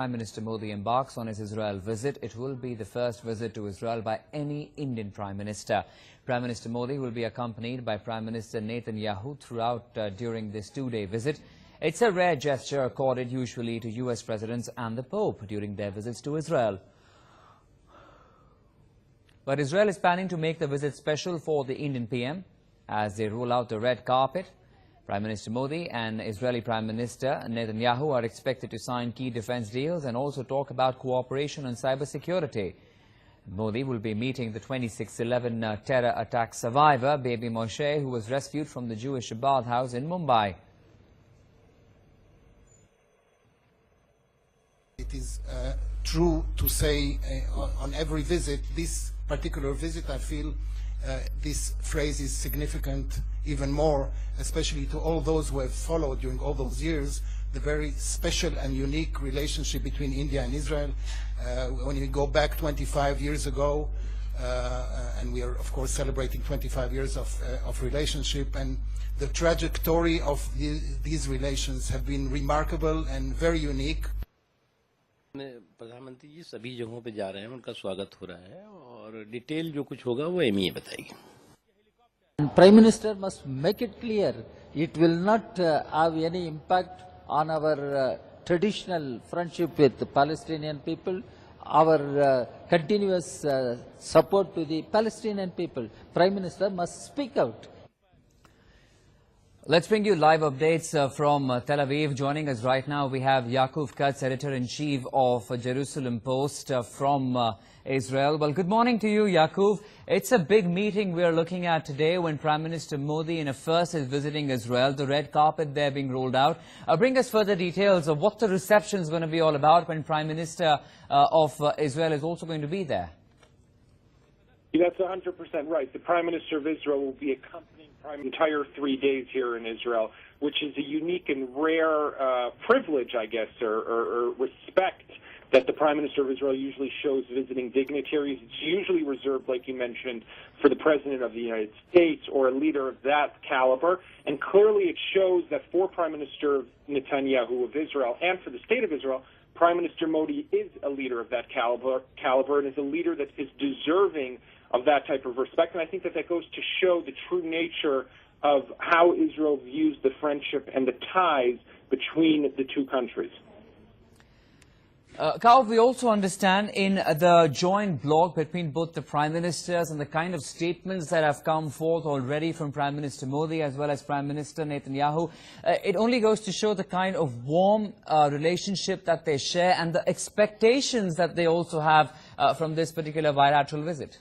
Prime Minister Modi embarks on his Israel visit. It will be the first visit to Israel by any Indian Prime Minister. Prime Minister Modi will be accompanied by Prime Minister Netanyahu throughout during this two-day visit. It's a rare gesture accorded usually to US presidents and the Pope during their visits to Israel. But Israel is planning to make the visit special for the Indian PM as they roll out the red carpet. Prime Minister Modi and Israeli Prime Minister Netanyahu are expected to sign key defense deals and also talk about cooperation on cybersecurity. Modi will be meeting the 26/11 terror attack survivor, Baby Moshe, who was rescued from the Jewish Chabbad House in Mumbai. It is true to say on every visit, this particular visit, I feel this phrase is significant even more, especially to all those who have followed during all those years the very special and unique relationship between India and Israel. When you go back 25 years ago, and we are of course celebrating 25 years of relationship, and the trajectory of these relations have been remarkable and very unique. प्रधानमंत्री जी सभी जगहों पे जा रहे हैं, उनका स्वागत हो रहा है और डिटेल जो कुछ होगा वो एमई बताएगी. Prime Minister must make it clear it will not have any impact on our traditional friendship with the Palestinian people, our continuous support to the Palestinian people. Prime Minister must speak out. Let's bring you live updates from Tel Aviv. Joining us right now, we have Yaakov Katz, Editor-in-Chief of Jerusalem Post from Israel. Well, good morning to you, Yaakov. It's a big meeting we're looking at today when Prime Minister Modi in a first is visiting Israel. The red carpet there being rolled out. Bring us further details of what the reception is going to be all about when Prime Minister of Israel is also going to be there. That's 100% right. The Prime Minister of Israel will be accompanying Prime entire 3 days here in Israel, which is a unique and rare privilege, I guess, or respect that the Prime Minister of Israel usually shows visiting dignitaries. It's usually reserved, like you mentioned, for the President of the United States or a leader of that caliber. And clearly it shows that for Prime Minister Netanyahu of Israel and for the State of Israel, Prime Minister Modi is a leader of that caliber and is a leader that is deserving of that type of respect. And I think that that goes to show the true nature of how Israel views the friendship and the ties between the two countries. Carl, we also understand in the joint blog between both the Prime Ministers and the kind of statements that have come forth already from Prime Minister Modi as well as Prime Minister Netanyahu, it only goes to show the kind of warm relationship that they share and the expectations that they also have from this particular bilateral visit.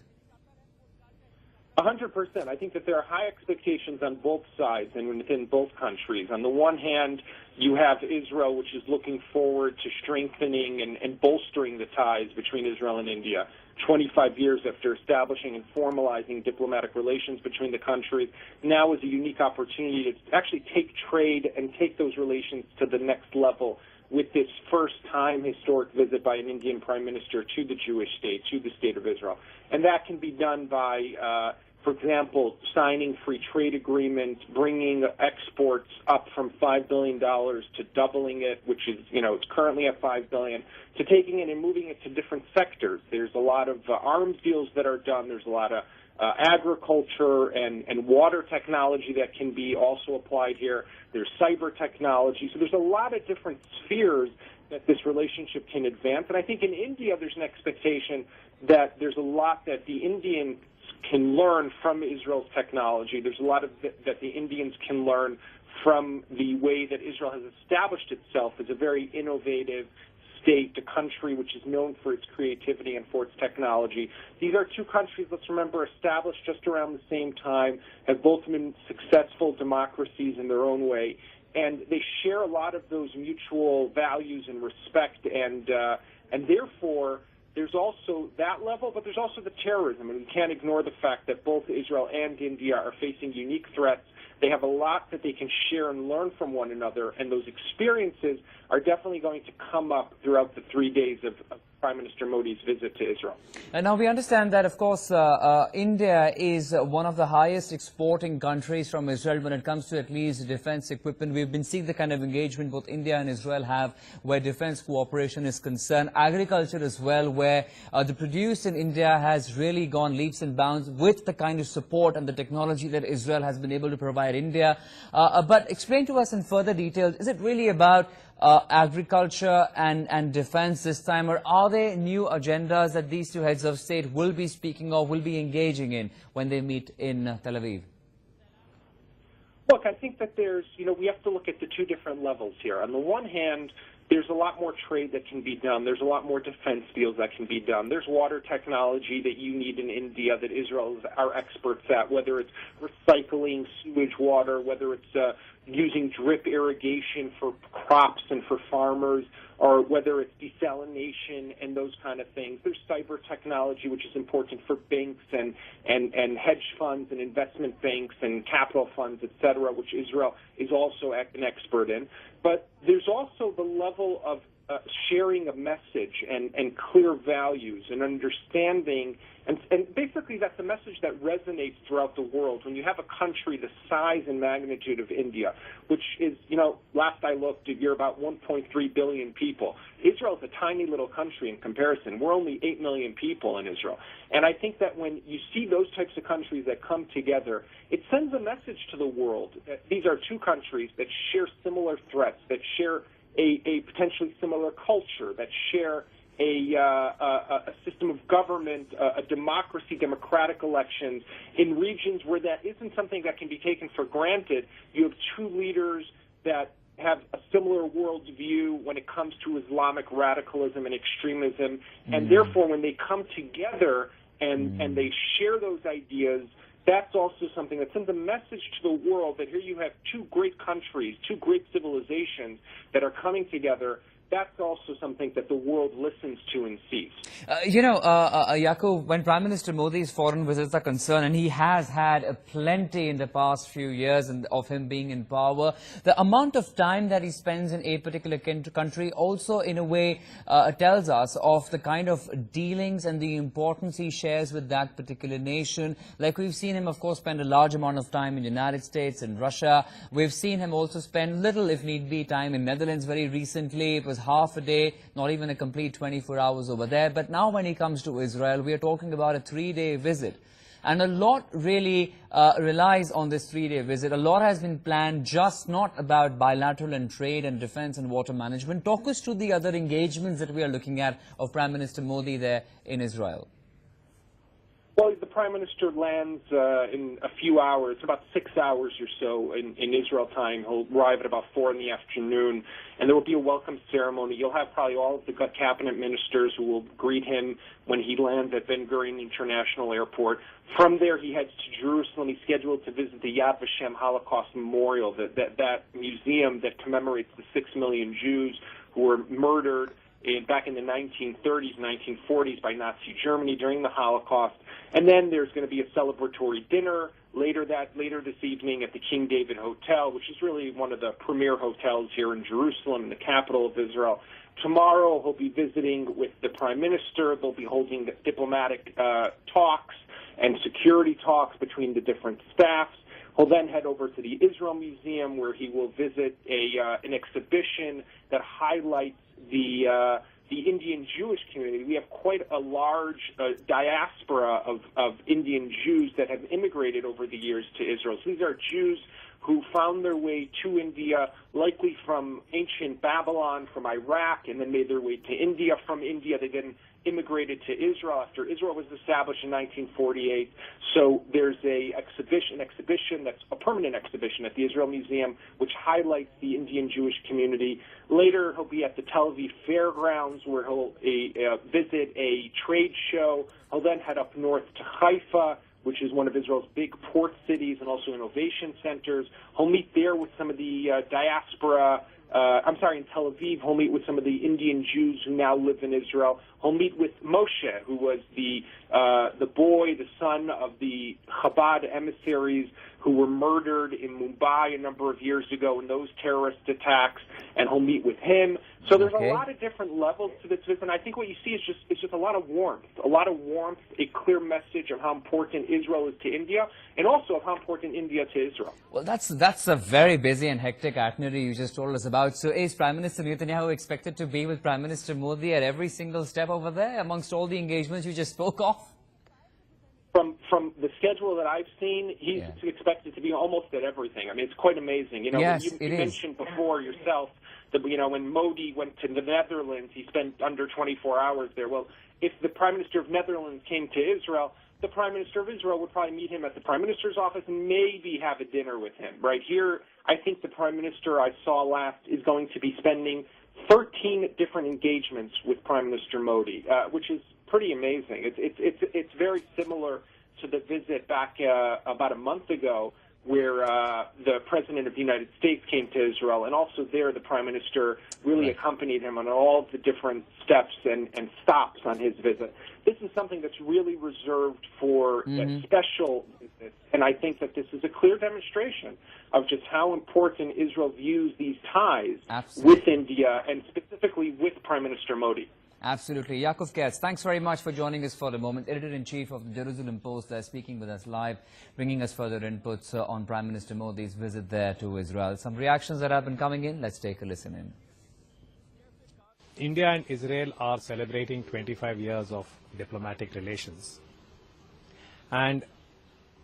100%. I think that there are high expectations on both sides and within both countries. On the one hand, you have Israel, which is looking forward to strengthening and bolstering the ties between Israel and India. 25 years after establishing and formalizing diplomatic relations between the countries, now is a unique opportunity to actually take trade and take those relations to the next level with this first-time historic visit by an Indian Prime Minister to the Jewish state, to the State of Israel. And that can be done by, for example, signing free trade agreements, bringing exports up from $5 billion to doubling it, which is, it's currently at $5 billion, to taking it and moving it to different sectors. There's a lot of arms deals that are done. There's a lot of agriculture and water technology that can be also applied here. There's cyber technology. So there's a lot of different spheres that this relationship can advance. And I think in India there's an expectation that there's a lot that the Indians can learn from Israel's technology. There's a lot of that the Indians can learn from the way that Israel has established itself as a very innovative state, a country which is known for its creativity and for its technology. These are two countries, let's remember, established just around the same time, have both been successful democracies in their own way, and they share a lot of those mutual values and respect, and therefore there's also that level, but there's also the terrorism, and we can't ignore the fact that both Israel and India are facing unique threats. They have a lot that they can share and learn from one another, and those experiences are definitely going to come up throughout the 3 days of Prime Minister Modi's visit to Israel. And now we understand that, of course, India is one of the highest exporting countries from Israel when it comes to at least defense equipment. We've been seeing the kind of engagement both India and Israel have where defense cooperation is concerned. Agriculture as well, where the produce in India has really gone leaps and bounds with the kind of support and the technology that Israel has been able to provide India. But explain to us in further detail, is it really about agriculture and defense this time, or are there new agendas that these two heads of state will be speaking of, will be engaging in when they meet in Tel Aviv? Look, I think that we have to look at the two different levels here. On the one hand, there's a lot more trade that can be done. There's a lot more defense deals that can be done. There's water technology that you need in India that Israel are experts at, whether it's recycling sewage water, whether it's using drip irrigation for crops and for farmers, or whether it's desalination and those kind of things. There's cyber technology, which is important for banks and hedge funds and investment banks and capital funds, et cetera, which Israel is also an expert in. But there's also the level of sharing a message and clear values and understanding, and basically that's a message that resonates throughout the world. When you have a country the size and magnitude of India, which is, last I looked, you're about 1.3 billion people. Israel is a tiny little country in comparison. We're only 8 million people in Israel. And I think that when you see those types of countries that come together, it sends a message to the world that these are two countries that share similar threats, that share a potentially similar culture, that share a system of government, a democracy, democratic elections. In regions where that isn't something that can be taken for granted, you have two leaders that have a similar worldview when it comes to Islamic radicalism and extremism, and therefore when they come together and they share those ideas, that's also something that sends a message to the world that here you have two great countries, two great civilizations that are coming together. That's also something that the world listens to and sees. Yaakov, when Prime Minister Modi's foreign visits are concerned, and he has had plenty in the past few years of him being in power, the amount of time that he spends in a particular country also in a way tells us of the kind of dealings and the importance he shares with that particular nation. Like we've seen him, of course, spend a large amount of time in the United States and Russia. We've seen him also spend little, if need be, time in Netherlands very recently. It was half a day, not even a complete 24 hours over there. But now when he comes to Israel, we are talking about a 3-day visit. And a lot really relies on this 3-day visit. A lot has been planned, just not about bilateral and trade and defense and water management. Talk us through the other engagements that we are looking at of Prime Minister Modi there in Israel. Well, the Prime Minister lands in a few hours, about 6 hours or so in Israel time. He'll arrive at about 4 in the afternoon, and there will be a welcome ceremony. You'll have probably all of the cabinet ministers who will greet him when he lands at Ben Gurion International Airport. From there, he heads to Jerusalem. He's scheduled to visit the Yad Vashem Holocaust Memorial, that museum that commemorates the 6 million Jews who were murdered back in the 1930s, 1940s by Nazi Germany during the Holocaust. And then there's going to be a celebratory dinner later this evening at the King David Hotel, which is really one of the premier hotels here in Jerusalem, the capital of Israel. Tomorrow he'll be visiting with the Prime Minister. They'll be holding diplomatic talks and security talks between the different staffs. He'll then head over to the Israel Museum, where he will visit an exhibition that highlights the Indian Jewish community. We have quite a large diaspora of Indian Jews that have immigrated over the years to Israel. So these are Jews who found their way to India, likely from ancient Babylon, from Iraq, and then made their way to India. From India, they then immigrated to Israel after Israel was established in 1948. So there's an exhibition that's a permanent exhibition at the Israel Museum, which highlights the Indian Jewish community. Later, he'll be at the Tel Aviv Fairgrounds, where he'll visit a trade show. He'll then head up north to Haifa, which is one of Israel's big port cities and also innovation centers. He'll meet there with some of the diaspora. In Tel Aviv, he'll meet with some of the Indian Jews who now live in Israel. He'll meet with Moshe, who was the son of the Chabbad emissaries who were murdered in Mumbai a number of years ago in those terrorist attacks, and he'll meet with him. So there's a lot of different levels to this visit, and I think what you see is just a lot of warmth, a clear message of how important Israel is to India, and also of how important India to Israel. Well, that's a very busy and hectic itinerary you just told us about. So is Prime Minister Netanyahu expected to be with Prime Minister Modi at every single step over there, amongst all the engagements you just spoke of? From the schedule that I've seen, he's expected to be almost at everything. I mean, it's quite amazing. You know, yes, you mentioned before yourself that, you know, when Modi went to the Netherlands, he spent under 24 hours there. Well, if the Prime Minister of Netherlands came to Israel, the Prime Minister of Israel would probably meet him at the Prime Minister's office and maybe have a dinner with him. Right here, I think the Prime Minister I saw last is going to be spending 13 different engagements with Prime Minister Modi, which is pretty amazing. It's very similar to the visit back about a month ago, where the President of the United States came to Israel, and also there the Prime Minister really accompanied him on all the different steps and stops on his visit. This is something that's really reserved for special visits, and I think that this is a clear demonstration of just how important Israel views these ties with India, and specifically with Prime Minister Modi. Absolutely. Yaakov Katz, thanks very much for joining us for the moment. Editor-in-Chief of the Jerusalem Post there, speaking with us live, bringing us further inputs on Prime Minister Modi's visit there to Israel. Some reactions that have been coming in. Let's take a listen in. India and Israel are celebrating 25 years of diplomatic relations. And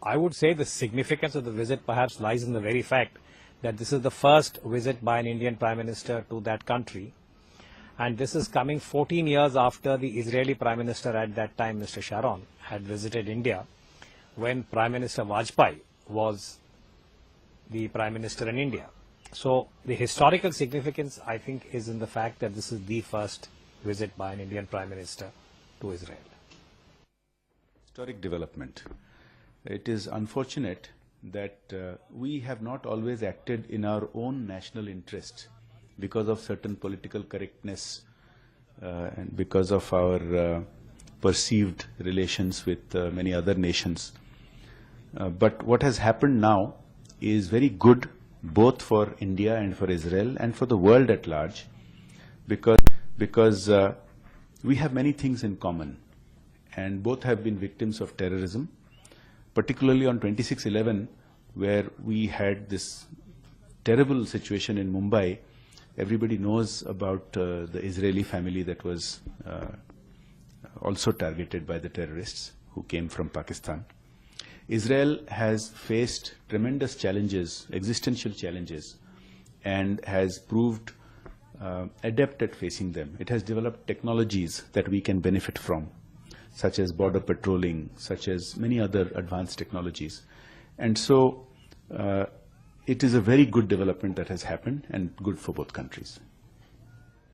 I would say the significance of the visit perhaps lies in the very fact that this is the first visit by an Indian Prime Minister to that country. And this is coming 14 years after the Israeli Prime Minister at that time, Mr. Sharon, had visited India when Prime Minister Vajpayee was the Prime Minister in India. So the historical significance, I think, is in the fact that this is the first visit by an Indian Prime Minister to Israel. Historic development. It is unfortunate that we have not always acted in our own national interest, because of certain political correctness and because of our perceived relations with many other nations. But what has happened now is very good both for India and for Israel and for the world at large, because we have many things in common, and both have been victims of terrorism, particularly on 26/11, where we had this terrible situation in Mumbai. Everybody knows about the Israeli family that was also targeted by the terrorists who came from Pakistan. Israel has faced tremendous challenges, existential challenges, and has proved adept at facing them. It has developed technologies that we can benefit from, such as border patrolling, such as many other advanced technologies. And so it is a very good development that has happened, and good for both countries.